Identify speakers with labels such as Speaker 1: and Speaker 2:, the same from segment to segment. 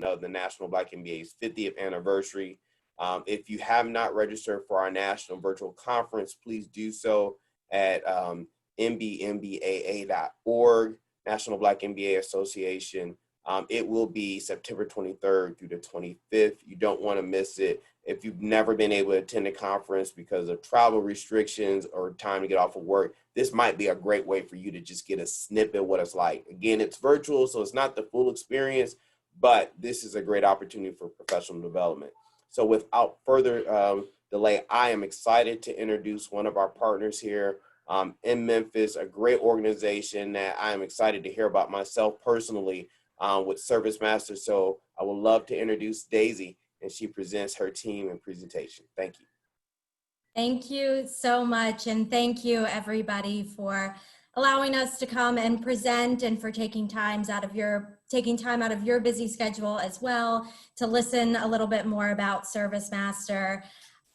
Speaker 1: of the National Black MBA's 50th anniversary. If you have not registered for our national virtual conference, please do so at NBMBAA.org, National Black MBA Association. It will be September 23rd through the 25th. You don't want to miss it. If you've never been able to attend a conference because of travel restrictions or time to get off of work, this might be a great way for you to just get a snippet of what it's like. Again, it's virtual, so it's not the full experience, but this is a great opportunity for professional development. So without further delay, I am excited to introduce one of our partners here in Memphis, a great organization that I am excited to hear about myself personally with ServiceMaster. So I would love to introduce Daisy, and she presents her team and presentation. Thank you.
Speaker 2: Thank you so much. And thank you everybody for allowing us to come and present and for taking time out of your busy schedule as well to listen a little bit more about ServiceMaster.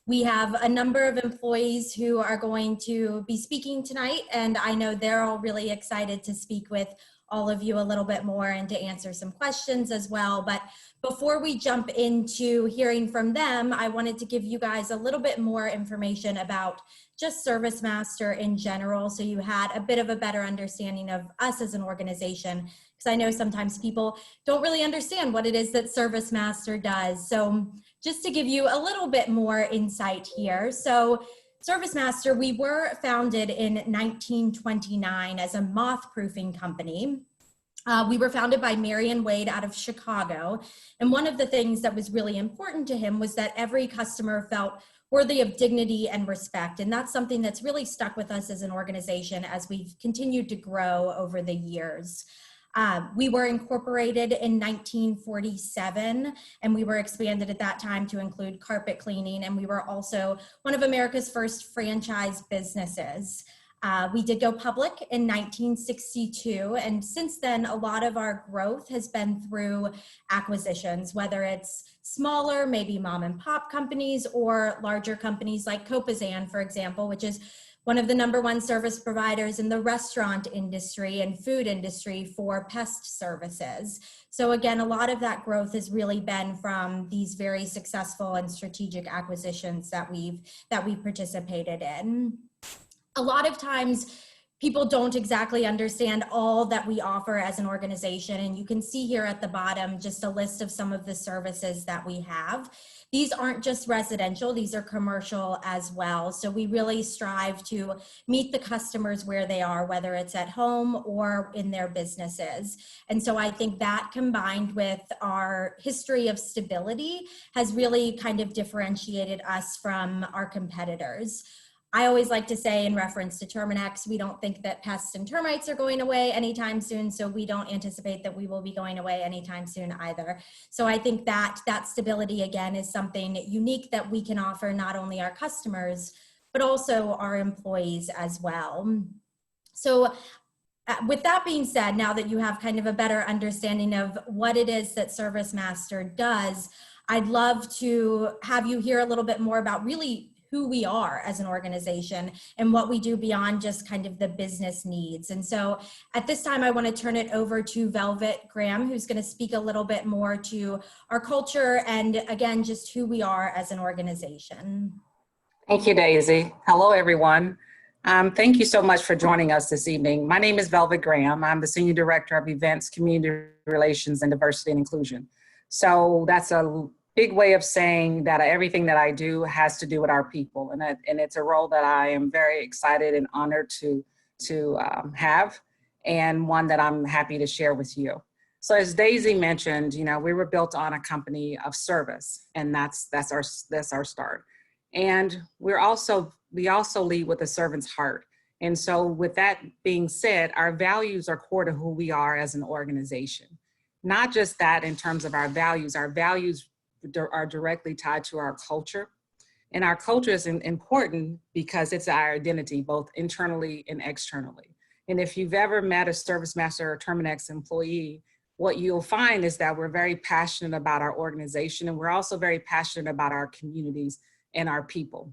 Speaker 2: We have a number of employees who are going to be speaking tonight, and I know they're all really excited to speak with all of you a little bit more and to answer some questions as well. But before we jump into hearing from them, I wanted to give you guys a little bit more information about just ServiceMaster in general, so you had a bit of a better understanding of us as an organization, because I know sometimes people don't really understand what it is that ServiceMaster does. So just to give you a little bit more insight here. So ServiceMaster, we were founded in 1929 as a moth-proofing company. We were founded by Marion Wade out of Chicago. And one of the things that was really important to him was that every customer felt worthy of dignity and respect. And that's something that's really stuck with us as an organization as we've continued to grow over the years. We were incorporated in 1947, and we were expanded at that time to include carpet cleaning, and we were also one of America's first franchise businesses. We did go public in 1962, and since then, a lot of our growth has been through acquisitions, whether it's smaller, maybe mom and pop companies, or larger companies like Copazan, for example, which is one of the #1 service providers in the restaurant industry and food industry for pest services. So again, a lot of that growth has really been from these very successful and strategic acquisitions that we've participated in. A lot of times, people don't exactly understand all that we offer as an organization, and you can see here at the bottom just a list of some of the services that we have. These aren't just residential, these are commercial as well. So we really strive to meet the customers where they are, whether it's at home or in their businesses. And so I think that combined with our history of stability has really kind of differentiated us from our competitors. I always like to say in reference to Terminex, we don't think that pests and termites are going away anytime soon, so we don't anticipate that we will be going away anytime soon either. So I think that stability, again, is something unique that we can offer not only our customers, but also our employees as well. So with that being said, now that you have kind of a better understanding of what it is that ServiceMaster does, I'd love to have you hear a little bit more about really who we are as an organization and what we do beyond just kind of the business needs. And so at this time, I want to turn it over to Velvet Graham, who's going to speak a little bit more to our culture and again, just who we are as an organization.
Speaker 3: Thank you, Daisy. Hello, everyone. Thank you so much for joining us this evening. My name is Velvet Graham. I'm the Senior Director of Events, Community Relations, and Diversity and Inclusion. So that's a big way of saying that everything that I do has to do with our people. And it's a role that I am very excited and honored to have, and one that I'm happy to share with you. So as Daisy mentioned, you know, we were built on a company of service, and that's our start. And we also lead with a servant's heart. And so with that being said, our values are core to who we are as an organization. Not just that in terms of our values are directly tied to our culture. And our culture is important because it's our identity, both internally and externally. And if you've ever met a ServiceMaster or Terminex employee, what you'll find is that we're very passionate about our organization, and we're also very passionate about our communities and our people.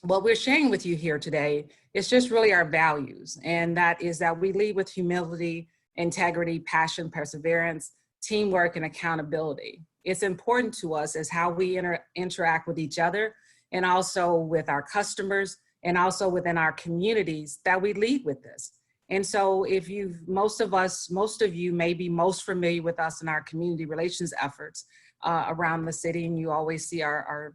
Speaker 3: What we're sharing with you here today is just really our values, and that is that we lead with humility, integrity, passion, perseverance, teamwork, and accountability. It's important to us as how we interact with each other, and also with our customers, and also within our communities, that we lead with this. And so if most of you may be most familiar with us in our community relations efforts around the city, and you always see our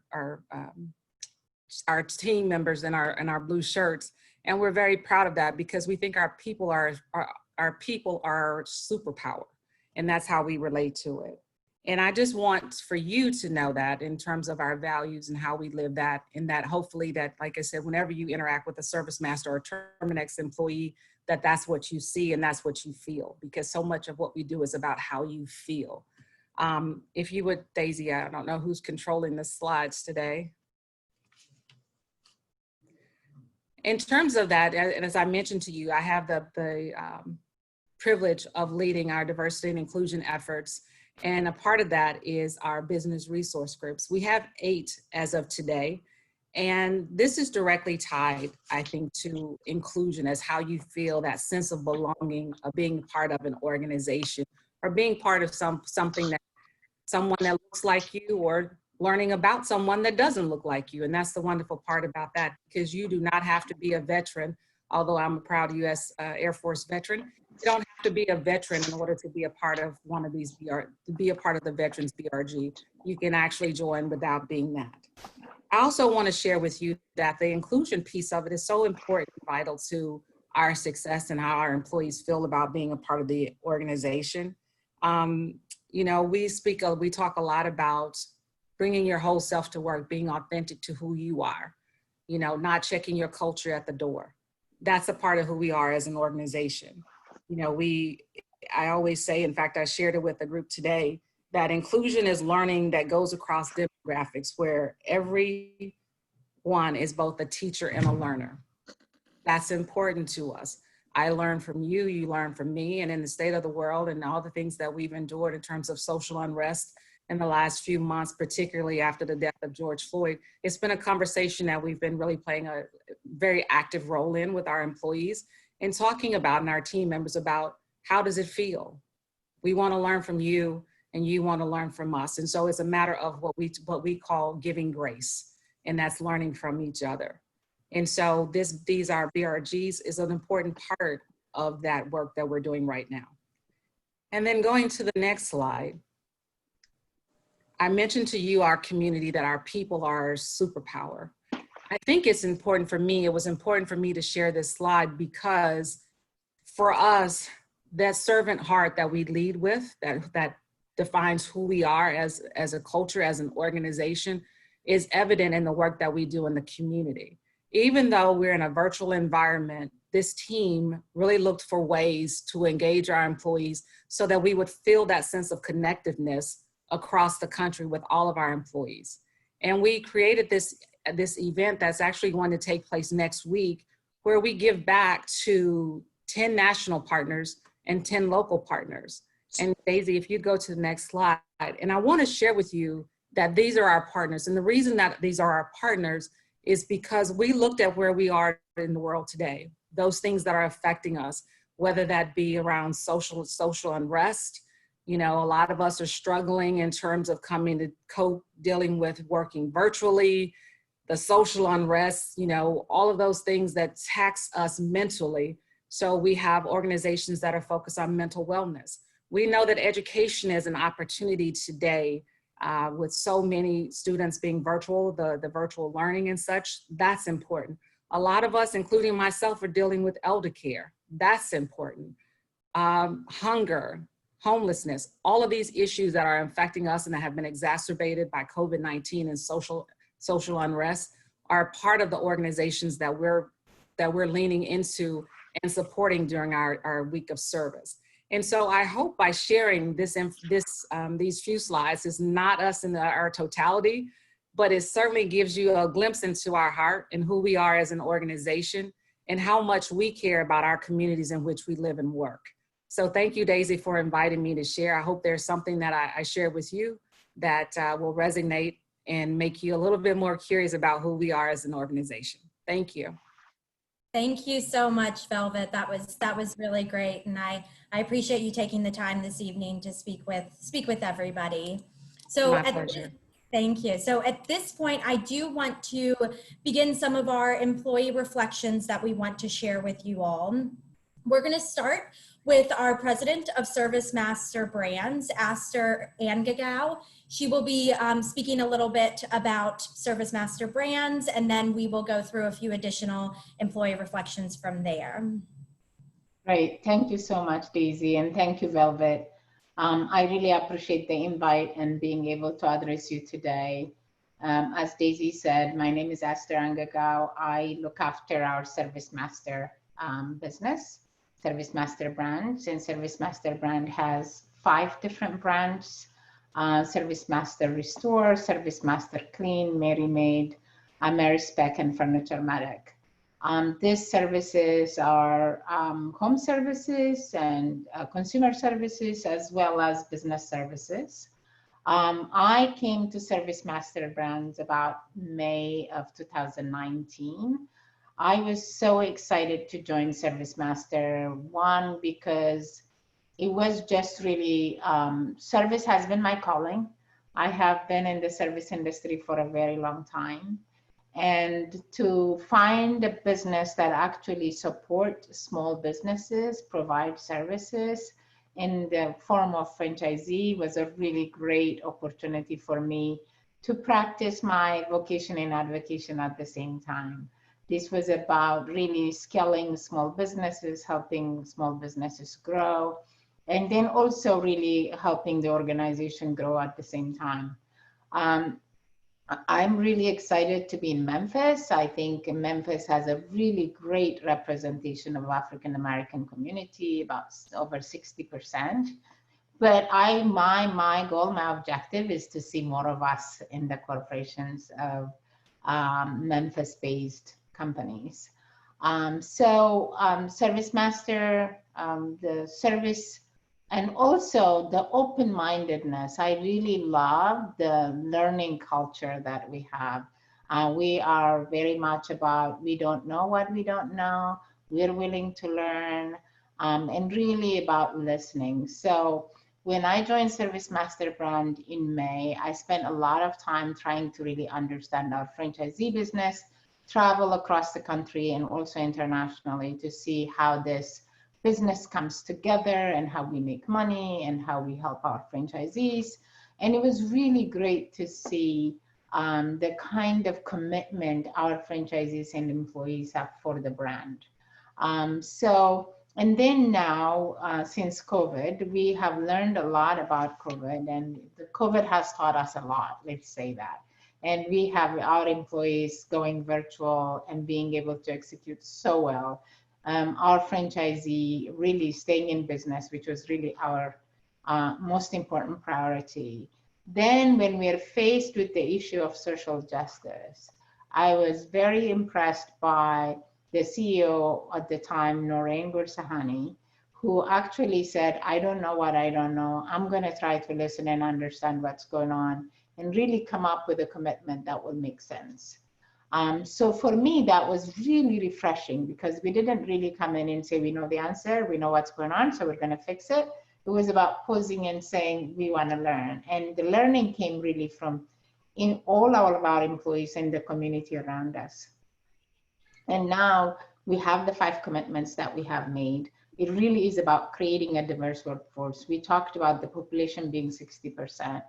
Speaker 3: team members in our blue shirts. And we're very proud of that, because we think our people are superpower, and that's how we relate to it. And I just want for you to know that in terms of our values and how we live that, and that hopefully that, like I said, whenever you interact with a ServiceMaster or Terminix employee, that's what you see and that's what you feel, because so much of what we do is about how you feel. If you would, Daisy, I don't know who's controlling the slides today. In terms of that, and as I mentioned to you, I have the privilege of leading our diversity and inclusion efforts. And a part of that is our business resource groups. We have 8 as of today. And this is directly tied, I think, to inclusion, as how you feel that sense of belonging, of being part of an organization, or being part of someone that looks like you, or learning about someone that doesn't look like you. And that's the wonderful part about that, because you do not have to be a veteran, although I'm a proud U.S. Air Force veteran. You don't have to be a veteran in order to be a part of one of these to be a part of the Veterans BRG. You can actually join without being that. I also want to share with you that the inclusion piece of it is so important and vital to our success and how our employees feel about being a part of the organization. You know, we talk a lot about bringing your whole self to work, being authentic to who you are, you know, not checking your culture at the door. That's a part of who we are as an organization. You know, I always say, in fact, I shared it with the group today, that inclusion is learning that goes across demographics, where everyone is both a teacher and a learner. That's important to us. I learn from you, you learn from me, and in the state of the world and all the things that we've endured in terms of social unrest in the last few months, particularly after the death of George Floyd, it's been a conversation that we've been really playing a very active role in with our employees, and talking about, and our team members, about how does it feel? We want to learn from you, and you want to learn from us. And so it's a matter of what we call giving grace, and that's learning from each other. And so these are BRGs is an important part of that work that we're doing right now. And then going to the next slide, I mentioned to you our community, that our people are our superpower. I think it's important for me, it was important for me to share this slide, because for us, that servant heart that we lead with, that defines who we are as a culture, as an organization, is evident in the work that we do in the community. Even though we're in a virtual environment, this team really looked for ways to engage our employees so that we would feel that sense of connectiveness across the country with all of our employees. And we created this event that's actually going to take place next week, where we give back to 10 national partners and 10 local partners. And Daisy, if you go to the next slide, and I want to share with you that these are our partners. And the reason that these are our partners is because we looked at where we are in the world today, those things that are affecting us, whether that be around social unrest. You know, a lot of us are struggling in terms of dealing with working virtually, the social unrest, you know, all of those things that tax us mentally. So we have organizations that are focused on mental wellness. We know that education is an opportunity today with so many students being virtual, the virtual learning and such. That's important. A lot of us, including myself, are dealing with elder care. That's important. Hunger, homelessness, all of these issues that are affecting us and that have been exacerbated by COVID-19 and social unrest are part of the organizations that we're leaning into and supporting during our week of service. And so I hope by sharing these few slides, is not us in our totality, but it certainly gives you a glimpse into our heart and who we are as an organization, and how much we care about our communities in which we live and work. So thank you, Daisy, for inviting me to share. I hope there's something that I share with you that will resonate and make you a little bit more curious about who we are as an organization. Thank you.
Speaker 2: Thank you so much, Velvet. That was really great, and I appreciate you taking the time this evening to speak with everybody. So
Speaker 3: My pleasure.
Speaker 2: thank you. So at this point, I do want to begin some of our employee reflections that we want to share with you all. We're going to start with our president of ServiceMaster Brands, Aster Angagao. She will be speaking a little bit about ServiceMaster Brands, and then we will go through a few additional employee reflections from there.
Speaker 4: Great. Thank you so much, Daisy, and thank you, Velvet. I really appreciate the invite and being able to address you today. As Daisy said, my name is Aster Angagao. I look after our ServiceMaster business, ServiceMaster Brands, and ServiceMaster Brand has 5 different brands: ServiceMaster Restore, ServiceMaster Clean, Mary Maid, AmeriSpec, and Furniture Medic. These services are home services and consumer services, as well as business services. I came to ServiceMaster Brands about May of 2019. I was so excited to join ServiceMaster, one, because it was just really, service has been my calling. I have been in the service industry for a very long time. And to find a business that actually supports small businesses, provide services in the form of franchisee was a really great opportunity for me to practice my vocation in advocacy at the same time. This was about really scaling small businesses, helping small businesses grow, and then also really helping the organization grow at the same time. I'm really excited to be in Memphis. I think Memphis has a really great representation of African American community, about over 60%. But my goal, my objective is to see more of us in the corporations of Memphis-based companies. ServiceMaster, the service, and also the open-mindedness. I really love the learning culture that we have. We are very much about, we don't know what we don't know, we're willing to learn, and really about listening. So when I joined ServiceMaster Brand in May, I spent a lot of time trying to really understand our franchisee business, travel across the country and also internationally to see how this business comes together and how we make money and how we help our franchisees. And it was really great to see the kind of commitment our franchisees and employees have for the brand. And then now, since COVID, we have learned a lot about COVID, and the COVID has taught us a lot, let's say that. And we have our employees going virtual and being able to execute so well. Our franchisee really staying in business, which was really our most important priority. Then when we're faced with the issue of social justice, I was very impressed by the CEO at the time, Noreen Gursahani, who actually said, I don't know what I don't know. I'm gonna try to listen and understand what's going on and really come up with a commitment that will make sense. So for me, that was really refreshing because we didn't really come in and say, we know the answer, we know what's going on, so we're gonna fix it. It was about pausing and saying, we wanna learn. And the learning came really from in all of our employees and the community around us. And now we have the 5 commitments that we have made. It really is about creating a diverse workforce. We talked about the population being 60%.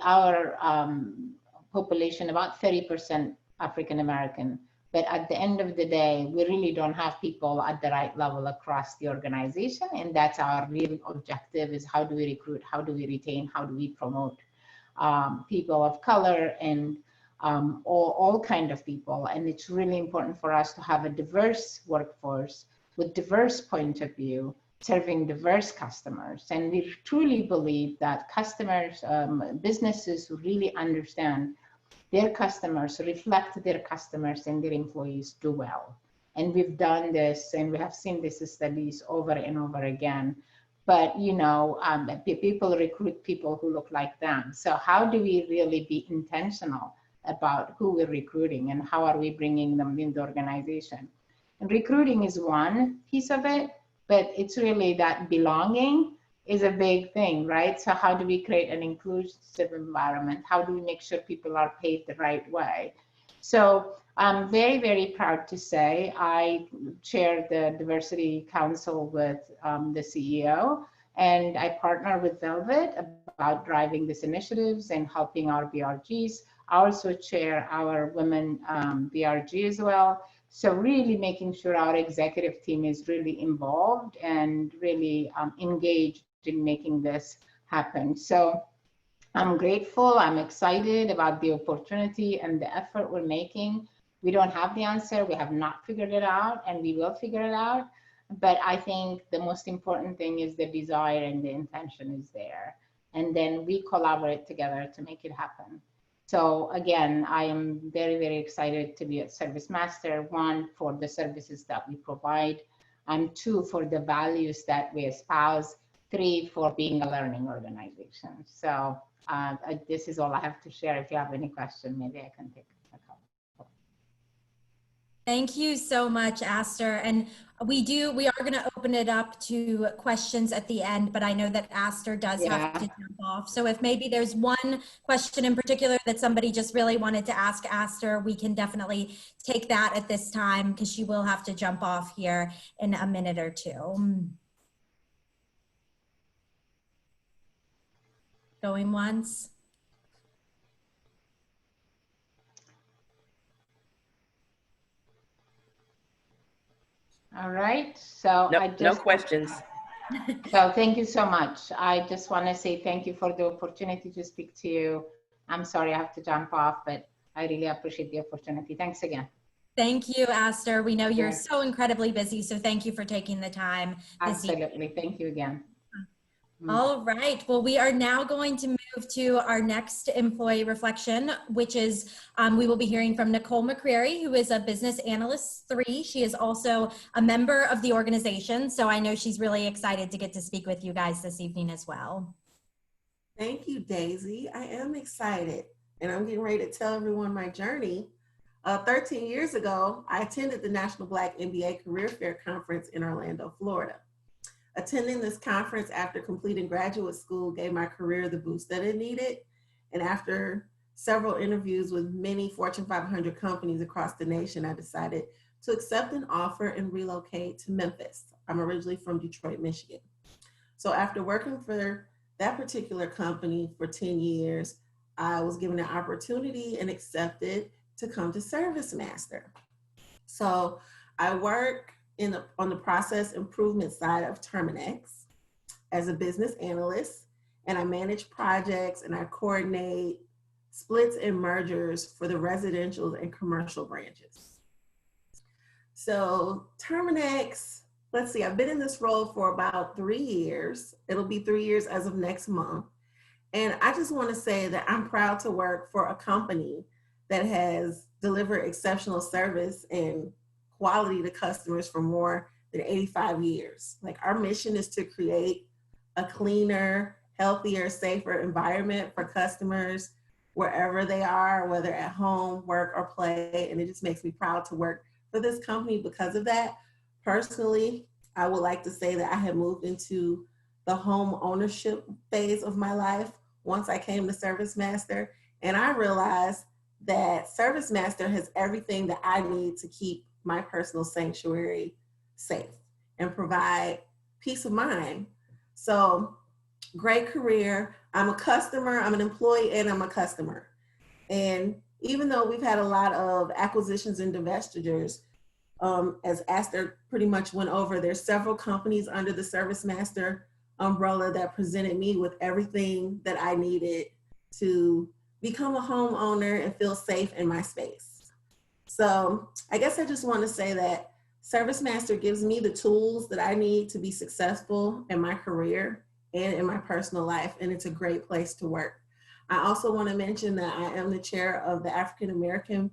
Speaker 4: Our population, about 30% African American, but at the end of the day, we really don't have people at the right level across the organization, and that's our real objective: is how do we recruit, how do we retain, how do we promote people of color and all kind of people. And it's really important for us to have a diverse workforce with diverse point of view, serving diverse customers. And we truly believe that customers, businesses who really understand their customers, reflect their customers, and their employees do well. And we've done this, and we have seen these studies over and over again. But you know, people recruit people who look like them. So how do we really be intentional about who we're recruiting and how are we bringing them in the organization? And recruiting is one piece of it, but it's really that belonging is a big thing, right? So how do we create an inclusive environment? How do we make sure people are paid the right way? So I'm very, very proud to say I chair the Diversity Council with the CEO, and I partner with Velvet about driving these initiatives and helping our BRGs. I also chair our women BRG as well. So really making sure our executive team is really involved and really engaged in making this happen. So I'm grateful, I'm excited about the opportunity and the effort we're making. We don't have the answer, we have not figured it out, and we will figure it out. But I think the most important thing is the desire and the intention is there. And then we collaborate together to make it happen. So again, I am very, very excited to be at ServiceMaster, one, for the services that we provide, and two, for the values that we espouse, three, for being a learning organization. So this is all I have to share. If you have any question, maybe I can take a couple.
Speaker 2: Thank you so much, Aster. And we are going to open it up to questions at the end, but I know that Aster does have to jump off. So if maybe there's one question in particular that somebody just really wanted to ask Aster, we can definitely take that at this time because she will have to jump off here in a minute or two. Going once.
Speaker 4: All right, so
Speaker 5: no questions.
Speaker 4: So thank you so much. I just want to say thank you for the opportunity to speak to you. I'm sorry I have to jump off, but I really appreciate the opportunity. Thanks again.
Speaker 2: Thank you, Aster. We know you're so incredibly busy, so thank you for taking the time.
Speaker 4: Absolutely, thank you again.
Speaker 2: All right, well, we are now going to move to our next employee reflection, which is we will be hearing from Nicole McCreary, who is a business analyst 3. She is also a member of the organization, so I know she's really excited to get to speak with you guys this evening as well.
Speaker 6: Thank you, Daisy. I am excited, and I'm getting ready to tell everyone my journey. 13 years ago, I attended the National Black MBA Career Fair Conference in Orlando, Florida. Attending this conference after completing graduate school gave my career the boost that it needed. And after several interviews with many Fortune 500 companies across the nation, I decided to accept an offer and relocate to Memphis. I'm originally from Detroit, Michigan. So after working for that particular company for 10 years, I was given an opportunity and accepted to come to ServiceMaster. So I work on the process improvement side of Terminix as a business analyst, and I manage projects and I coordinate splits and mergers for the residential and commercial branches. So Terminix, let's see, I've been in this role for about 3 years. It'll be 3 years as of next month. And I just want to say that I'm proud to work for a company that has delivered exceptional service and quality to customers for more than 85 years. Like, our mission is to create a cleaner, healthier, safer environment for customers wherever they are, whether at home, work, or play. And it just makes me proud to work for this company because of that. Personally, I would like to say that I have moved into the home ownership phase of my life once I came to ServiceMaster. And I realized that ServiceMaster has everything that I need to keep my personal sanctuary safe and provide peace of mind. So, great career. I'm a customer, I'm an employee, and I'm a customer. And even though we've had a lot of acquisitions and divestitures, as Aster pretty much went over, there's several companies under the ServiceMaster umbrella that presented me with everything that I needed to become a homeowner and feel safe in my space. So I guess I just want to say that ServiceMaster gives me the tools that I need to be successful in my career and in my personal life, and it's a great place to work. I also want to mention that I am the chair of the African American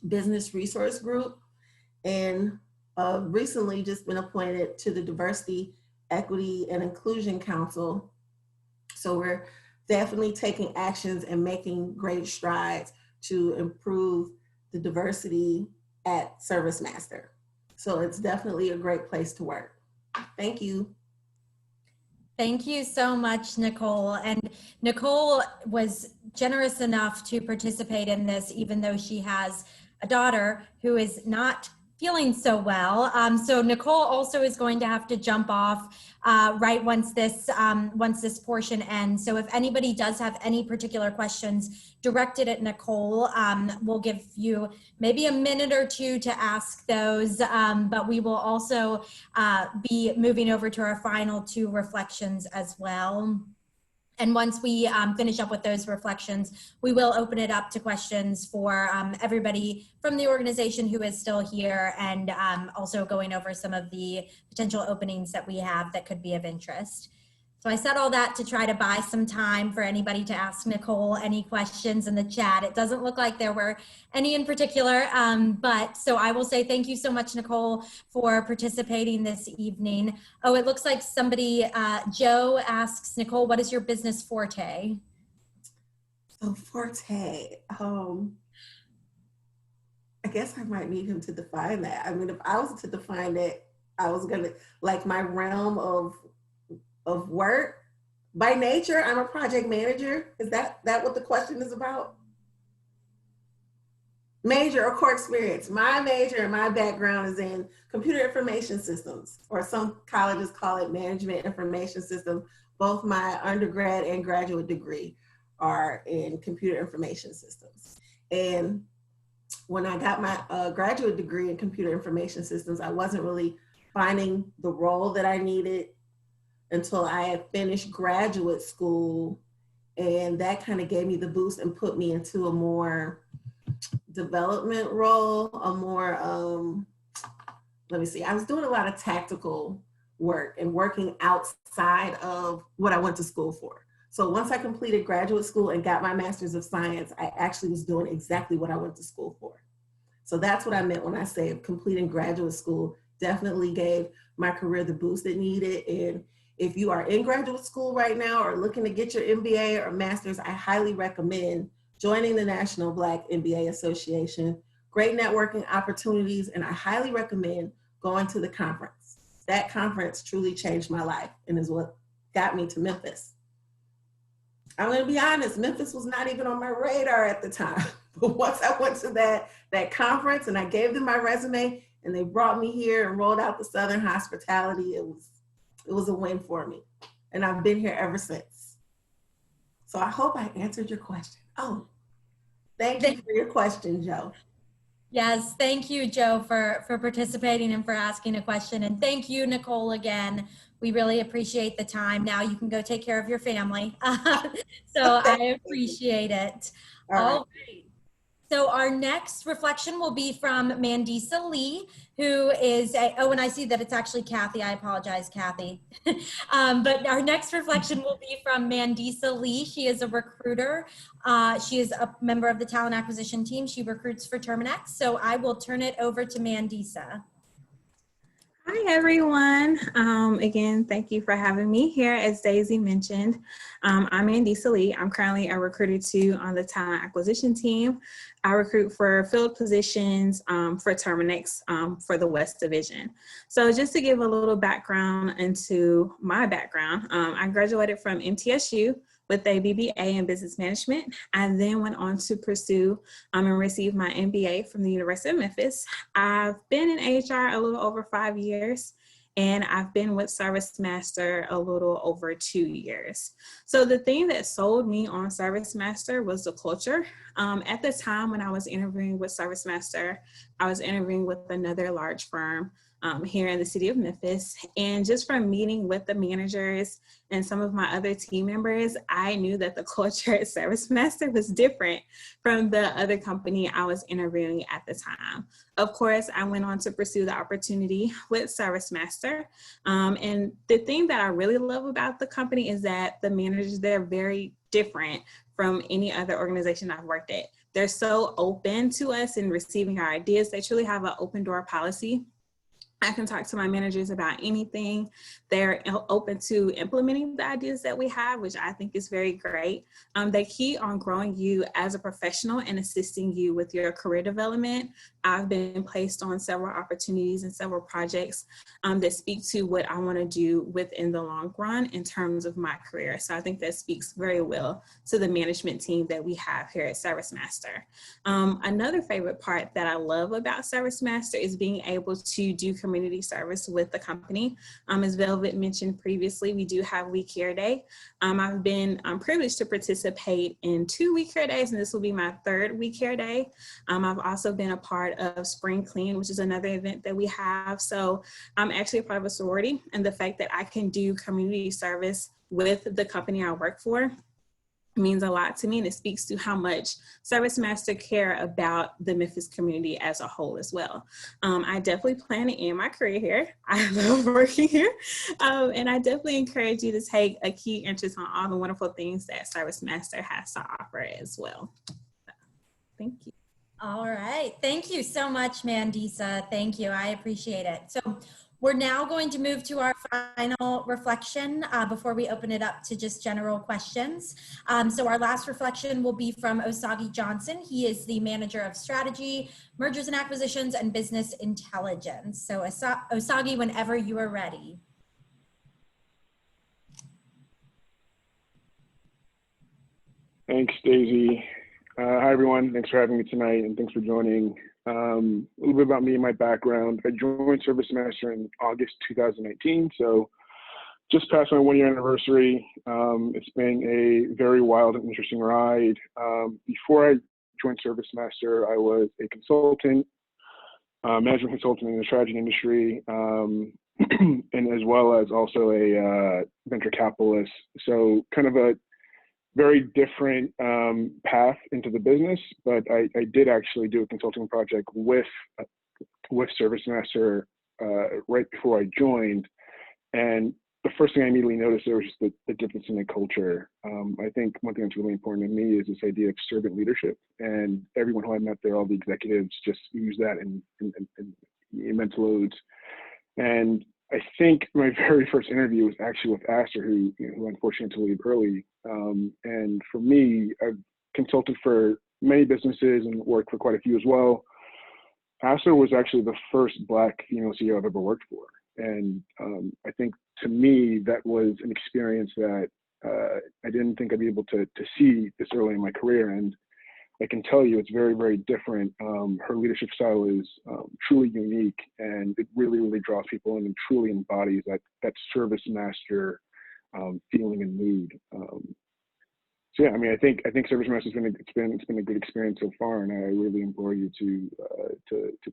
Speaker 6: Business Resource Group, and recently just been appointed to the Diversity, Equity, and Inclusion Council. So we're definitely taking actions and making great strides to improve the diversity at ServiceMaster. So it's definitely a great place to work. Thank you.
Speaker 2: Thank you so much, Nicole. And Nicole was generous enough to participate in this, even though she has a daughter who is not feeling so well. So Nicole also is going to have to jump off right once this portion ends. So if anybody does have any particular questions directed at Nicole, we'll give you maybe a minute or two to ask those, but we will also be moving over to our final 2 reflections as well. And once we finish up with those reflections, we will open it up to questions for everybody from the organization who is still here, and also going over some of the potential openings that we have that could be of interest. So I said all that to try to buy some time for anybody to ask Nicole any questions in the chat. It doesn't look like there were any in particular, but so I will say thank you so much, Nicole, for participating this evening. Oh, it looks like somebody, Joe asks, Nicole, what is your business forte?
Speaker 6: So forte, I guess I might need him to define that. I mean, if I was to define it, I was gonna, like, my realm of work. By nature, I'm a project manager. Is that what the question is about? Major or core experience. My major and my background is in computer information systems, or some colleges call it management information system. Both my undergrad and graduate degree are in computer information systems. And when I got my graduate degree in computer information systems, I wasn't really finding the role that I needed until I had finished graduate school. And that kind of gave me the boost and put me into a more development role, a more, let me see, I was doing a lot of tactical work and working outside of what I went to school for. So once I completed graduate school and got my master's of science, I actually was doing exactly what I went to school for. So that's what I meant when I say completing graduate school definitely gave my career the boost it needed. And if you are in graduate school right now or looking to get your MBA or master's, I highly recommend joining the National Black MBA Association. Great networking opportunities, and I highly recommend going to the conference. That conference truly changed my life and is what got me to Memphis. I'm gonna be honest, Memphis was not even on my radar at the time. But once I went to that conference and I gave them my resume and they brought me here and rolled out the Southern hospitality, it was a win for me. And I've been here ever since. So I hope I answered your question. Oh, thank you for your question, Joe.
Speaker 2: Yes, thank you, Joe, for participating and for asking a question. And thank you, Nicole, again. We really appreciate the time. Now you can go take care of your family. So I appreciate it. All right. So our next reflection will be from Mandisa Lee, who is, oh, and I see that it's actually Kathy. I apologize, Kathy. But our next reflection will be from Mandisa Lee. She is a recruiter. She is a member of the talent acquisition team. She recruits for Terminex. So I will turn it over to Mandisa.
Speaker 5: Hi, everyone. Again, thank you for having me here. As Daisy mentioned, I'm Mandisa Lee. I'm currently a recruiter too on the talent acquisition team. I recruit for field positions for Terminex for the West Division. So just to give a little background into my background, I graduated from MTSU with a BBA in business management. I then went on to pursue and receive my MBA from the University of Memphis. I've been in HR a little over 5 years, and I've been with ServiceMaster a little over 2 years. So the thing that sold me on ServiceMaster was the culture. At the time when I was interviewing with ServiceMaster, I was interviewing with another large firm here in the city of Memphis. And just from meeting with the managers and some of my other team members, I knew that the culture at ServiceMaster was different from the other company I was interviewing at the time. Of course, I went on to pursue the opportunity with ServiceMaster. And the thing that I really love about the company is that the managers, they're very different from any other organization I've worked at. They're so open to us and receiving our ideas. They truly have an open door policy. I can talk to my managers about anything. They're open to implementing the ideas that we have, which I think is very great. They key on growing you as a professional and assisting you with your career development. I've been placed on several opportunities and several projects that speak to what I want to do within the long run in terms of my career. So I think that speaks very well to the management team that we have here at ServiceMaster. Another favorite part that I love about ServiceMaster is being able to do community service with the company. As Velvet mentioned previously, we do have We Care Day. I've been privileged to participate in 2 We Care Days, and this will be my 3rd We Care Day. I've also been a part of Spring Clean, which is another event that we have. So I'm actually a part of a sorority, and the fact that I can do community service with the company I work for means a lot to me, and it speaks to how much ServiceMaster care about the Memphis community as a whole as well. I definitely plan to end my career here. I love working here, and I definitely encourage you to take a key interest on all the wonderful things that ServiceMaster has to offer as well. Thank you.
Speaker 2: All right. Thank you so much, Mandisa. Thank you. I appreciate it. So we're now going to move to our final reflection before we open it up to just general questions. So our last reflection will be from Osagi Johnson. He is the Manager of Strategy, Mergers and Acquisitions, and Business Intelligence. So Osagi, whenever you are ready.
Speaker 7: Thanks, Daisy. Hi, everyone. Thanks for having me tonight, and thanks for joining. A little bit about me and my background. I joined ServiceMaster in August 2019, so just past my 1-year anniversary. It's been a very wild and interesting ride. Before I joined ServiceMaster, I was a consultant, management consultant in the strategy industry, and as well as also a venture capitalist. So kind of a very different path into the business, but I did actually do a consulting project with ServiceMaster right before I joined, and the first thing I immediately noticed there was just the difference in the culture. I think one thing that's really important to me is this idea of servant leadership, and everyone who I met there, all the executives, just use that in immense loads. And I think my very first interview was actually with Aster, who unfortunately had to leave early. And for me, I've consulted for many businesses and worked for quite a few as well. Aster was actually the first Black female CEO I've ever worked for. And I think to me, that was an experience that I didn't think I'd be able to see this early in my career. And I can tell you it's very, very different. Her leadership style is truly unique, and it really, really draws people in and truly embodies that ServiceMaster feeling and mood. So yeah, I mean, I think ServiceMaster's been a good experience so far, and I really implore you to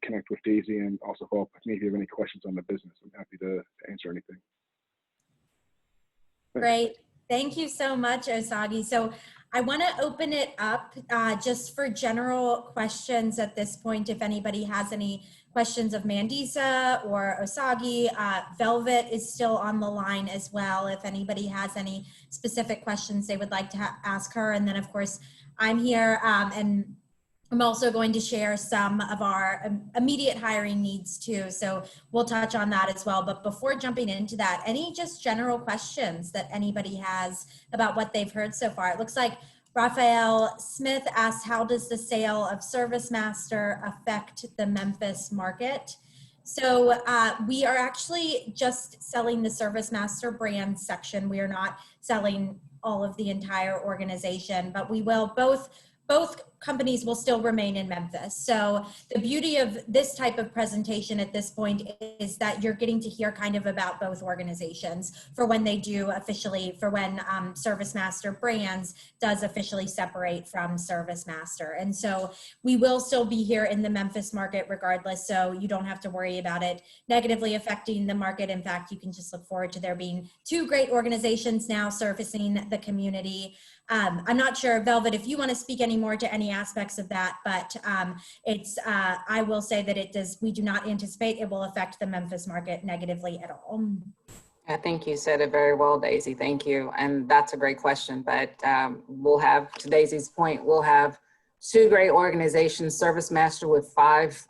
Speaker 7: connect with Daisy and also follow up with me if you have any questions on the business. I'm happy to answer anything.
Speaker 2: Great. Thank you so much, Osagi. So I want to open it up just for general questions at this point. If anybody has any questions of Mandisa or Osagi, Velvet is still on the line as well. If anybody has any specific questions they would like to ask her. And then of course, I'm here and I'm also going to share some of our immediate hiring needs too. So we'll touch on that as well. But before jumping into that, any just general questions that anybody has about what they've heard so far? It looks like Raphael Smith asked, how does the sale of ServiceMaster affect the Memphis market? So we are actually just selling the ServiceMaster brand section. We are not selling all of the entire organization, but we will both companies will still remain in Memphis. So the beauty of this type of presentation at this point is that you're getting to hear kind of about both organizations for when they do officially, for when ServiceMaster Brands does officially separate from ServiceMaster. And so we will still be here in the Memphis market regardless, so you don't have to worry about it negatively affecting the market. In fact, you can just look forward to there being two great organizations now servicing the community. I'm not sure, Velvet, if you want to speak any more to any aspects of that, but I will say that we do not anticipate it will affect the Memphis market negatively at all.
Speaker 3: I think you said it very well, Daisy. Thank you. And that's a great question, but we'll have, to Daisy's point, we'll have Two great organizations, ServiceMaster with 5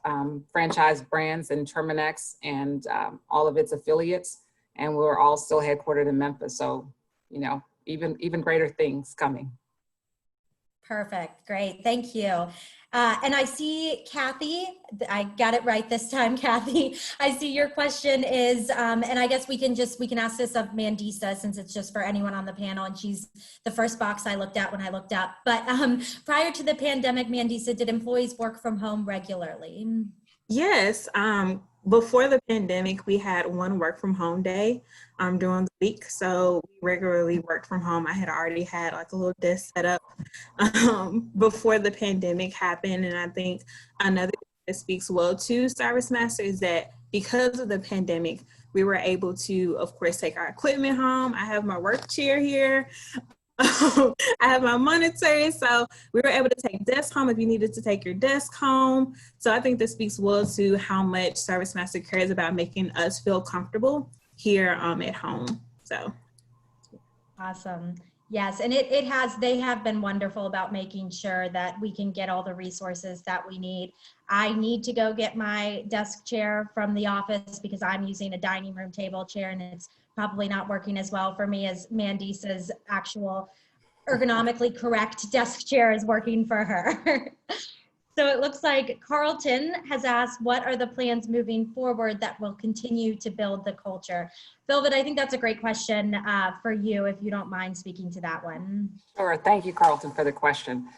Speaker 3: franchise brands in Terminex and all of its affiliates. And we're all still headquartered in Memphis. So, you know, even greater things coming.
Speaker 2: Perfect. Great. Thank you. And I see Kathy, I got it right this time, Kathy. I see your question is, and I guess we can ask this of Mandisa since it's just for anyone on the panel and she's the first box I looked at when I looked up. But prior to the pandemic, Mandisa, did employees work from home regularly?
Speaker 5: Yes. Before the pandemic, we had 1 work from home day during the week. So we regularly worked from home. I had already had like a little desk set up before the pandemic happened. And I think another thing that speaks well to ServiceMaster is that because of the pandemic, we were able to, of course, take our equipment home. I have my work chair here. I have my monitors, so we were able to take desks home if you needed to take your desk home. So I think this speaks well to how much ServiceMaster cares about making us feel comfortable here at home. So
Speaker 2: Awesome. Yes, and they have been wonderful about making sure that we can get all the resources that we need. I need to go get my desk chair from the office because I'm using a dining room table chair and it's probably not working as well for me as Mandisa's actual ergonomically correct desk chair is working for her. So it looks like Carlton has asked, what are the plans moving forward that will continue to build the culture? Velvet, I think that's a great question for you, if you don't mind speaking to that one.
Speaker 3: Sure. Thank you, Carlton, for the question.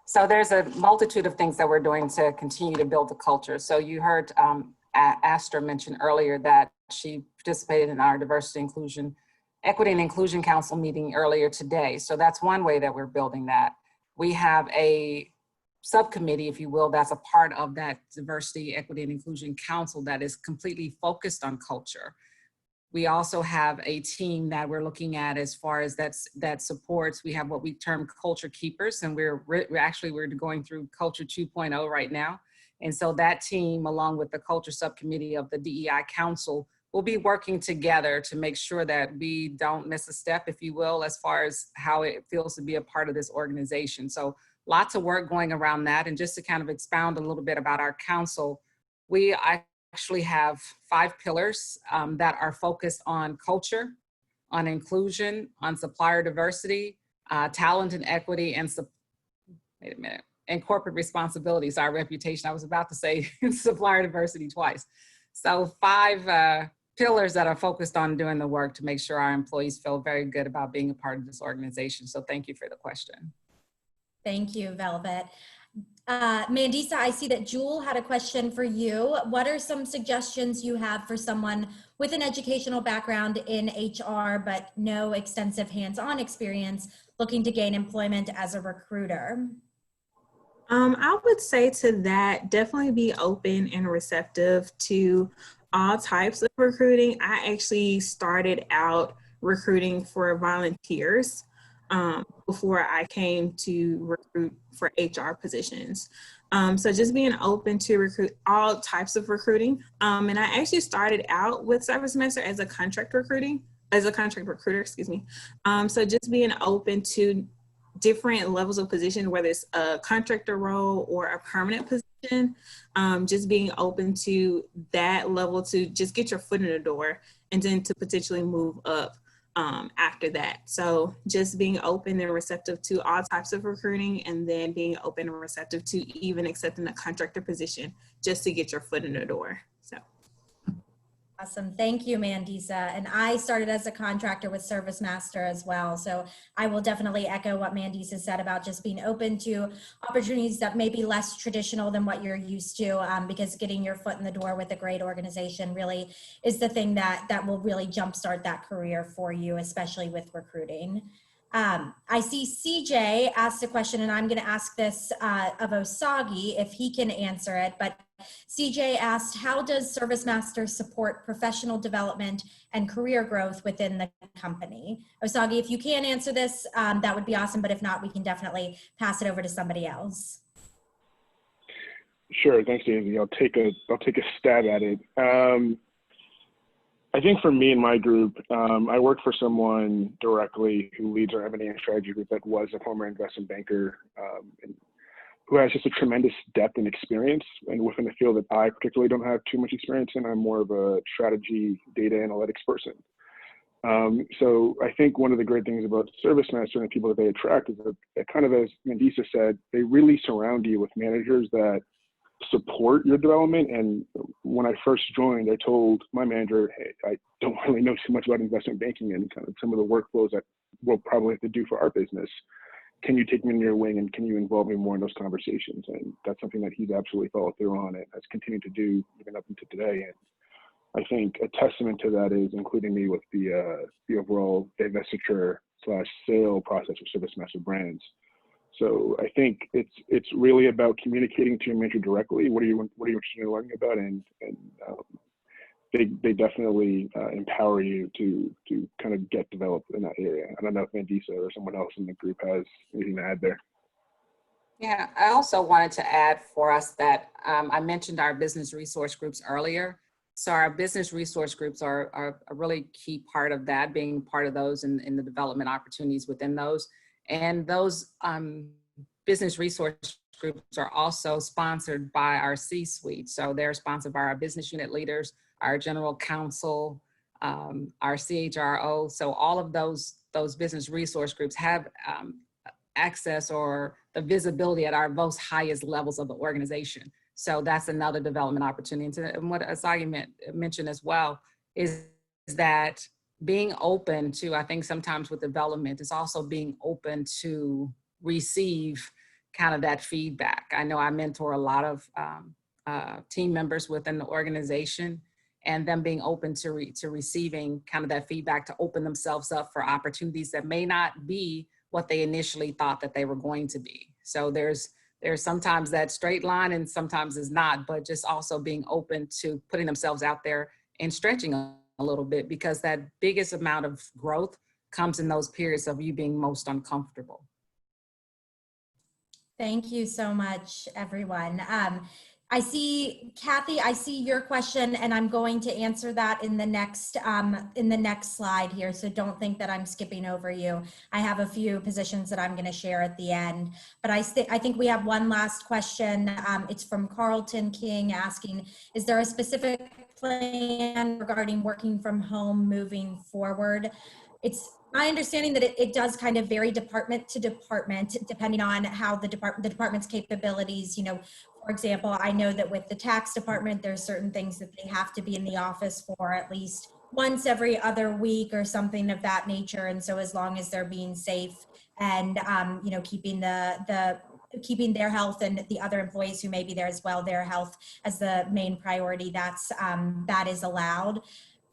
Speaker 3: So there's a multitude of things that we're doing to continue to build the culture. So you heard Astor mention earlier that she participated in our Equity and Inclusion Council meeting earlier today. So that's one way that we're building that. We have a subcommittee, if you will, that's a part of that Diversity, Equity, and Inclusion Council that is completely focused on culture. We also have a team that we're looking at as far as that supports. We have what we term culture keepers, and we're going through Culture 2.0 right now. And so that team, along with the culture subcommittee of the DEI Council, will be working together to make sure that we don't miss a step, if you will, as far as how it feels to be a part of this organization. So lots of work going around that. And just to kind of expound a little bit about our council, we actually have 5 pillars that are focused on culture, on inclusion, on supplier diversity, talent and equity, and and corporate responsibilities, our reputation. I was about to say supplier diversity twice. So 5 pillars that are focused on doing the work to make sure our employees feel very good about being a part of this organization. So thank you for the question.
Speaker 2: Thank you, Velvet. Mandisa, I see that Jewel had a question for you. What are some suggestions you have for someone with an educational background in HR, but no extensive hands-on experience looking to gain employment as a recruiter?
Speaker 5: I would say to that, definitely be open and receptive to all types of recruiting. I actually started out recruiting for volunteers before I came to recruit for HR positions. So just being open to recruit all types of recruiting. And I actually started out with ServiceMaster as a contract recruiter, excuse me. So just being open to different levels of position, whether it's a contractor role or a permanent position, just being open to that level to just get your foot in the door and then to potentially move up after that. So just being open and receptive to all types of recruiting, and then being open and receptive to even accepting a contractor position just to get your foot in the door. So.
Speaker 2: Awesome. Thank you, Mandisa. And I started as a contractor with ServiceMaster as well. So I will definitely echo what Mandisa said about just being open to opportunities that may be less traditional than what you're used to, because getting your foot in the door with a great organization really is the thing that will really jumpstart that career for you, especially with recruiting. I see CJ asked a question, and I'm going to ask this of Osagi if he can answer it. But CJ asked, how does ServiceMaster support professional development and career growth within the company? Osagi, if you can answer this, that would be awesome. But if not, we can definitely pass it over to somebody else.
Speaker 7: Sure, thanks, Daisy. I'll take a stab at it. I think for me and my group, I work for someone directly who leads our M&A and strategy group that was a former investment banker, and who has just a tremendous depth and experience, and within a field that I particularly don't have too much experience in. I'm more of a strategy, data analytics person. So I think one of the great things about ServiceMaster and the people that they attract is that kind of, as Mandisa said, they really surround you with managers that support your development. And when I first joined, I told my manager, hey, I don't really know too much about investment banking and kind of some of the workflows that we'll probably have to do for our business. Can you take me under your wing and can you involve me more in those conversations? And that's something that he's absolutely followed through on and has continued to do even up until today. And I think a testament to that is including me with the overall divestiture/sale process for ServiceMaster brands. So I think it's really about communicating to your manager directly. What are you interested in learning about, and they definitely empower you to kind of get developed in that area. I don't know if Mandisa or someone else in the group has anything to add there.
Speaker 3: Yeah, I also wanted to add for us that I mentioned our business resource groups earlier. So our business resource groups are a really key part of that, being part of those in the development opportunities within those. And those business resource groups are also sponsored by our C-suite. So they're sponsored by our business unit leaders, our general counsel, our CHRO. So all of those business resource groups have access or the visibility at our most highest levels of the organization. So that's another development opportunity. And what Asagi mentioned as well is that being open to, I think sometimes with development, is also being open to receive kind of that feedback. I know I mentor a lot of team members within the organization, and them being open to receiving kind of that feedback to open themselves up for opportunities that may not be what they initially thought that they were going to be. So there's sometimes that straight line and sometimes is not, but just also being open to putting themselves out there and stretching a little bit, because that biggest amount of growth comes in those periods of you being most uncomfortable.
Speaker 2: Thank you so much, everyone. I see, Kathy, I see your question, and I'm going to answer that in the next slide here. So don't think that I'm skipping over you. I have a few positions that I'm going to share at the end, but I think we have one last question. It's from Carlton King asking, is there a specific plan regarding working from home moving forward? It's my understanding that it does kind of vary department to department, depending on how the department's capabilities, you know. For example, I know that with the tax department, there's certain things that they have to be in the office for at least once every other week or something of that nature. And so as long as they're being safe and, you know, keeping keeping their health and the other employees who may be there as well, their health as the main priority, that is allowed.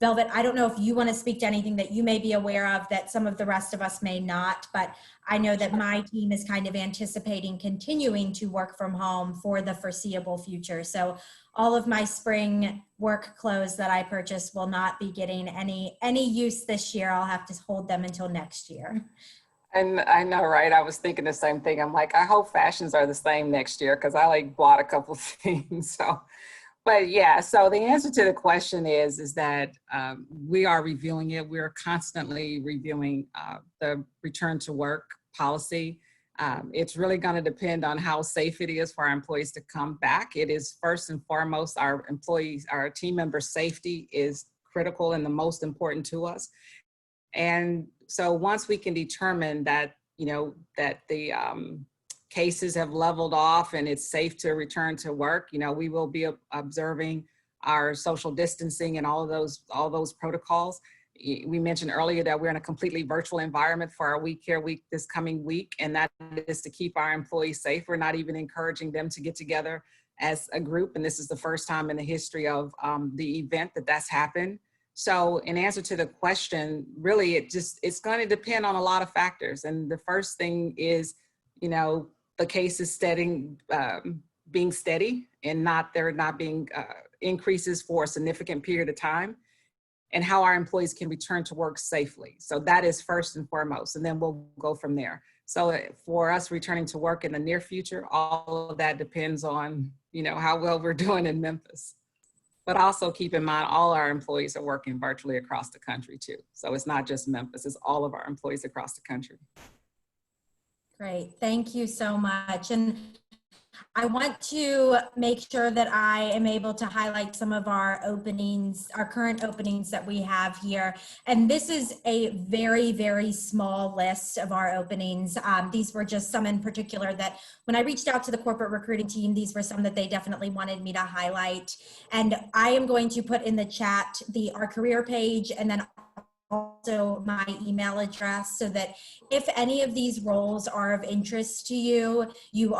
Speaker 2: Velvet, I don't know if you want to speak to anything that you may be aware of that some of the rest of us may not, but I know that my team is kind of anticipating continuing to work from home for the foreseeable future. So all of my spring work clothes that I purchased will not be getting any use this year. I'll have to hold them until next year.
Speaker 3: And I know, right? I was thinking the same thing. I'm like, I hope fashions are the same next year, because I bought a couple of things. So. But yeah, so the answer to the question is that we are reviewing it. We're constantly reviewing the return to work policy. It's really going to depend on how safe it is for our employees to come back. It is first and foremost, our employees, our team members' safety is critical and the most important to us. And so once we can determine that, you know, that the cases have leveled off and it's safe to return to work, you know, we will be observing our social distancing and all those protocols. We mentioned earlier that we're in a completely virtual environment for our week this coming week, and that is to keep our employees safe. We're not even encouraging them to get together as a group, and this is the first time in the history of the event that's happened. So in answer to the question, really, it's going to depend on a lot of factors. And the first thing is, you know, the case is being steady and there not being increases for a significant period of time, and how our employees can return to work safely. So that is first and foremost, and then we'll go from there. So for us returning to work in the near future, all of that depends on, you know, how well we're doing in Memphis. But also keep in mind, all our employees are working virtually across the country too. So it's not just Memphis, it's all of our employees across the country.
Speaker 2: Great, thank you so much. And I want to make sure that I am able to highlight some of our openings, our current openings that we have here. And this is a very, very small list of our openings. These were just some in particular that when I reached out to the corporate recruiting team, these were some that they definitely wanted me to highlight. And I am going to put in the chat our career page and then also my email address, so that if any of these roles are of interest to you, you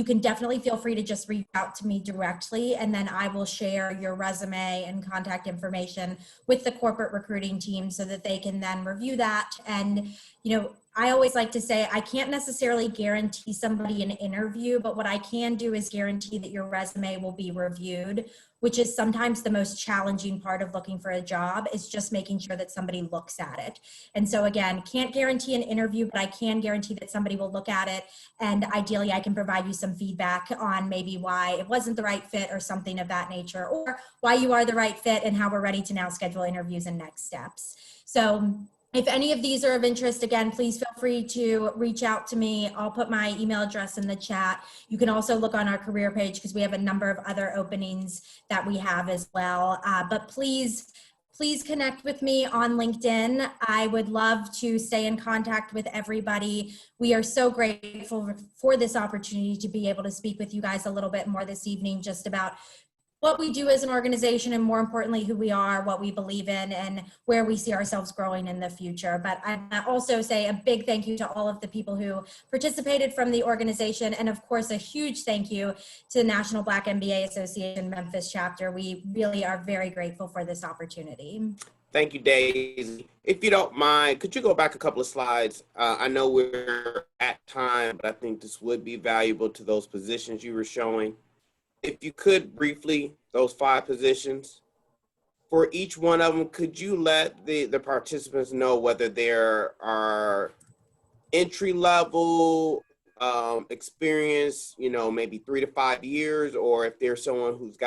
Speaker 2: can definitely feel free to just reach out to me directly, and then I will share your resume and contact information with the corporate recruiting team so that they can then review that. And, you know, I always like to say I can't necessarily guarantee somebody an interview, but what I can do is guarantee that your resume will be reviewed, which is sometimes the most challenging part of looking for a job, is just making sure that somebody looks at it. And so again, can't guarantee an interview, but I can guarantee that somebody will look at it. And ideally I can provide you some feedback on maybe why it wasn't the right fit or something of that nature, or why you are the right fit and how we're ready to now schedule interviews and next steps. So if any of these are of interest, again, please feel free to reach out to me. I'll put my email address in the chat. You can also look on our career page because we have a number of other openings that we have as well. But please connect with me on LinkedIn. I would love to stay in contact with everybody. We are so grateful for this opportunity to be able to speak with you guys a little bit more this evening, just about what we do as an organization, and more importantly, who we are, what we believe in, and where we see ourselves growing in the future. But I also say a big thank you to all of the people who participated from the organization. And of course, a huge thank you to the National Black MBA Association Memphis chapter. We really are very grateful for this opportunity.
Speaker 1: Thank you, Daisy. If you don't mind, could you go back a couple of slides? I know we're at time, but I think this would be valuable to those positions you were showing. If you could briefly, those 5 positions, for each one of them, could you let the participants know whether there are entry level experience, you know, maybe 3 to 5 years, or if there's someone who's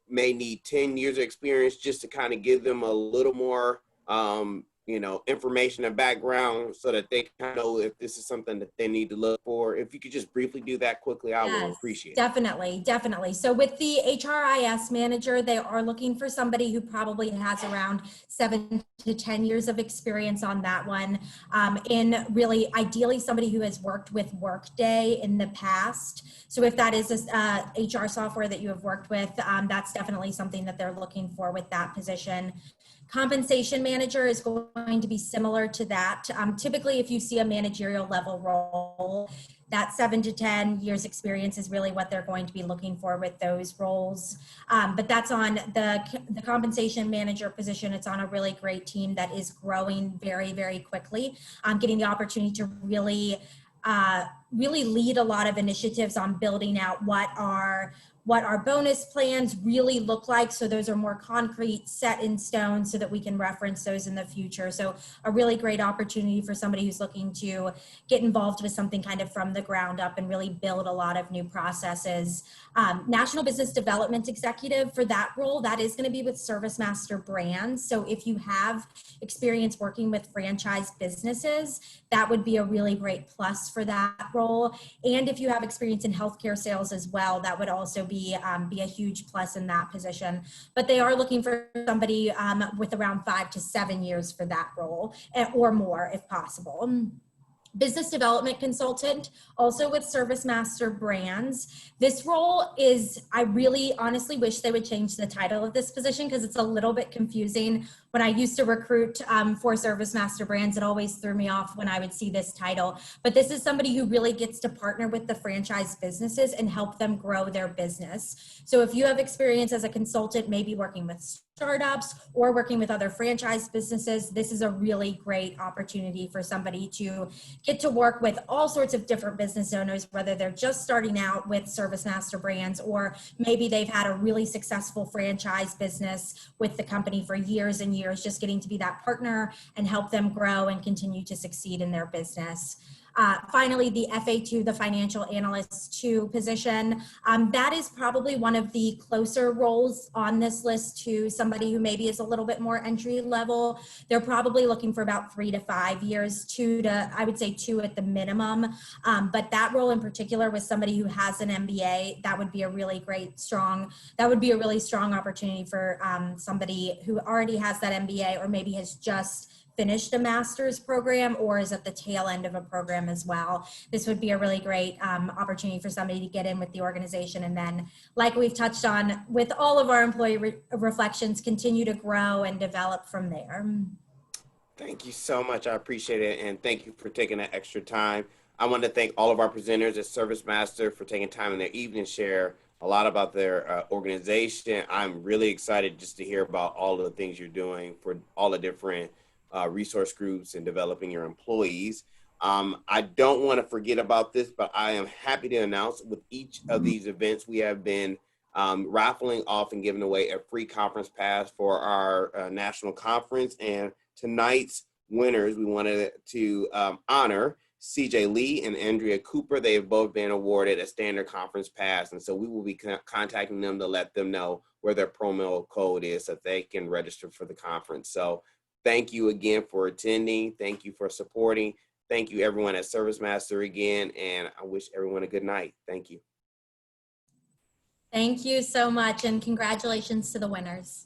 Speaker 1: may need 10 years of experience, just to kind of give them a little more, you know, information and background so that they kind of know if this is something that they need to look for. If you could just briefly do that quickly, I would appreciate it.
Speaker 2: Definitely. So with the HRIS manager, they are looking for somebody who probably has around 7 to 10 years of experience on that one. In really, ideally, somebody who has worked with Workday in the past. So if that is a HR software that you have worked with, that's definitely something that they're looking for with that position. Compensation manager is going to be similar to that. Typically, if you see a managerial level role, that 7 to 10 years experience is really what they're going to be looking for with those roles. But that's on the compensation manager position. It's on a really great team that is growing very, very quickly. Getting the opportunity to really lead a lot of initiatives on building out what our bonus plans really look like. So those are more concrete, set in stone, so that we can reference those in the future. So a really great opportunity for somebody who's looking to get involved with something kind of from the ground up and really build a lot of new processes. National Business Development Executive, for that role, that is going to be with ServiceMaster brands. So if you have experience working with franchise businesses, that would be a really great plus for that role. And if you have experience in healthcare sales as well, that would also be a huge plus in that position. But they are looking for somebody with around 5 to 7 years for that role, or more if possible. Business development consultant, also with ServiceMaster brands. This role is, I really honestly wish they would change the title of this position because it's a little bit confusing. When I used to recruit for ServiceMaster brands, it always threw me off when I would see this title. But this is somebody who really gets to partner with the franchise businesses and help them grow their business. So if you have experience as a consultant, maybe working with startups or working with other franchise businesses, this is a really great opportunity for somebody to get to work with all sorts of different business owners, whether they're just starting out with ServiceMaster brands, or maybe they've had a really successful franchise business with the company for years and years, just getting to be that partner and help them grow and continue to succeed in their business. Finally, the FA2, the Financial Analyst 2 position. That is probably one of the closer roles on this list to somebody who maybe is a little bit more entry level. They're probably looking for about 3 to 5 years, I would say 2 at the minimum. But that role in particular with somebody who has an MBA, that would be a really strong opportunity for somebody who already has that MBA or maybe has just finished a master's program or is at the tail end of a program as well. This would be a really great opportunity for somebody to get in with the organization. And then, like we've touched on with all of our employee reflections, continue to grow and develop from there.
Speaker 1: Thank you so much. I appreciate it. And thank you for taking that extra time. I want to thank all of our presenters at ServiceMaster for taking time in their evening to share a lot about their organization. I'm really excited just to hear about all of the things you're doing for all the different resource groups and developing your employees. I don't want to forget about this, but I am happy to announce with each of these events, we have been raffling off and giving away a free conference pass for our national conference. And tonight's winners, we wanted to honor CJ Lee and Andrea Cooper. They have both been awarded a standard conference pass. And so we will be contacting them to let them know where their promo code is so they can register for the conference. So thank you again for attending. Thank you for supporting. Thank you everyone at ServiceMaster again. And I wish everyone a good night. Thank you.
Speaker 2: Thank you so much, and congratulations to the winners.